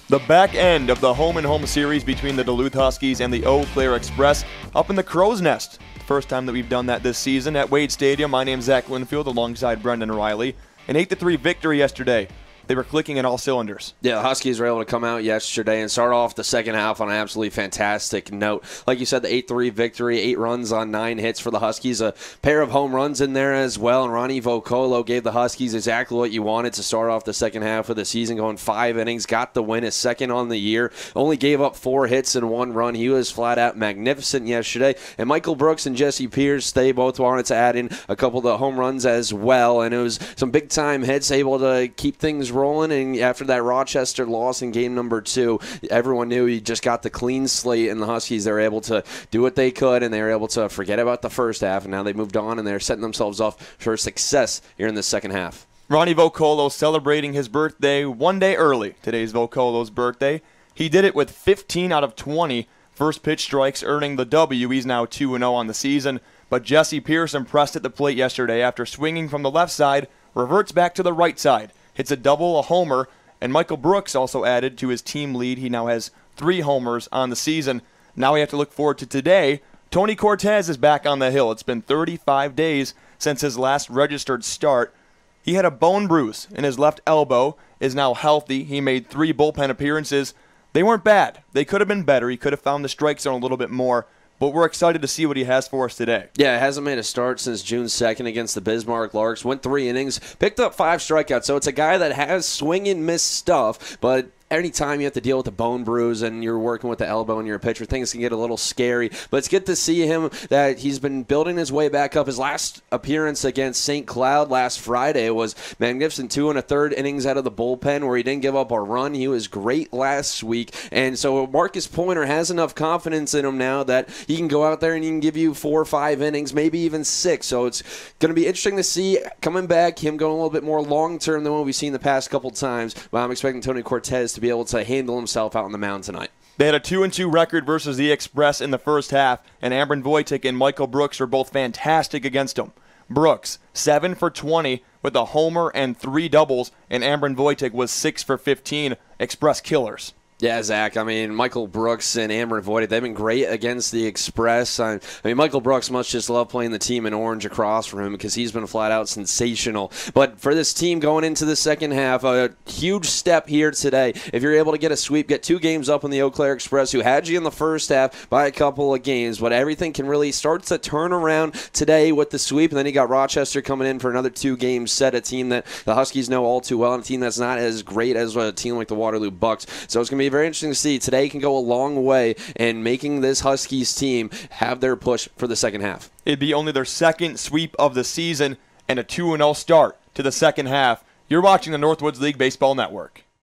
The back end of the home-and-home series between the Duluth Huskies and the Eau Claire Express up in the Crow's Nest. First time that we've done that this season at Wade Stadium. My name's Zach Linfield alongside Brendan Reilly. An 8-3 victory yesterday. They were clicking in all cylinders. Yeah, the Huskies were able to come out yesterday and start off the second half on an absolutely fantastic note. Like you said, the 8-3 victory, 8 runs on 9 hits for the Huskies. A pair of home runs in there as well, and Ronnie Vocolo gave the Huskies exactly what you wanted to start off the second half of the season, going 5 innings, got the win, his second on the year, only gave up 4 hits and 1 run. He was flat out magnificent yesterday. And Michael Brooks and Jesse Pierce, they both wanted to add in a couple of the home runs as well, and it was some big-time hits, able to keep things rolling. And after that Rochester loss in game number 2, everyone knew he just got the clean slate, and the Huskies, they were able to do what they could, and they were able to forget about the first half, and now they moved on, and they're setting themselves up for success here in the second half. Ronnie Vocolo celebrating his birthday one day early. Today's Vocolo's birthday. He did it with 15 out of 20 first pitch strikes, earning the W. He's now 2-0 on the season. But Jesse Pierce impressed at the plate yesterday after swinging from the left side, reverts back to the right side. Hits a double, a homer, and Michael Brooks also added to his team lead. He now has 3 homers on the season. Now we have to look forward to today. Tony Cortez is back on the hill. It's been 35 days since his last registered start. He had a bone bruise in his left elbow, is now healthy. He made 3 bullpen appearances. They weren't bad. They could have been better. He could have found the strike zone a little bit more. But we're excited to see what he has for us today. Yeah, it hasn't made a start since June 2nd against the Bismarck Larks. Went 3 innings, picked up 5 strikeouts. So it's a guy that has swing and miss stuff, but anytime you have to deal with a bone bruise and you're working with the elbow and you're a pitcher, things can get a little scary. But it's good to see him that he's been building his way back up. His last appearance against St. Cloud last Friday was magnificent. 2 1/3 innings out of the bullpen where he didn't give up a run. He was great last week. And so Marcus Pointer has enough confidence in him now that he can go out there and he can give you 4 or 5 innings, maybe even 6. So it's going to be interesting to see coming back, him going a little bit more long-term than what we've seen the past couple times. But I'm expecting Tony Cortez to be able to handle himself out on the mound tonight. They had a 2-2 record versus the Express in the first half, and Ambron Wojtek and Michael Brooks are both fantastic against him. Brooks, 7 for 20 with a homer and 3 doubles, and Ambron Wojtek was 6 for 15. Express killers. Yeah, Zach. I mean, Michael Brooks and Ambron Wojtek, they've been great against the Express. I mean, Michael Brooks must just love playing the team in orange across from him because he's been flat out sensational. But for this team going into the second half, a huge step here today. If you're able to get a sweep, get 2 games up on the Eau Claire Express, who had you in the first half by a couple of games, but everything can really start to turn around today with the sweep. And then you got Rochester coming in for another 2-game set, a team that the Huskies know all too well, and a team that's not as great as a team like the Waterloo Bucks. So it's going to be very interesting to see. Today can go a long way in making this Huskies team have their push for the second half. It'd be only their second sweep of the season and a 2-0 start to the second half. You're watching the Northwoods League Baseball Network.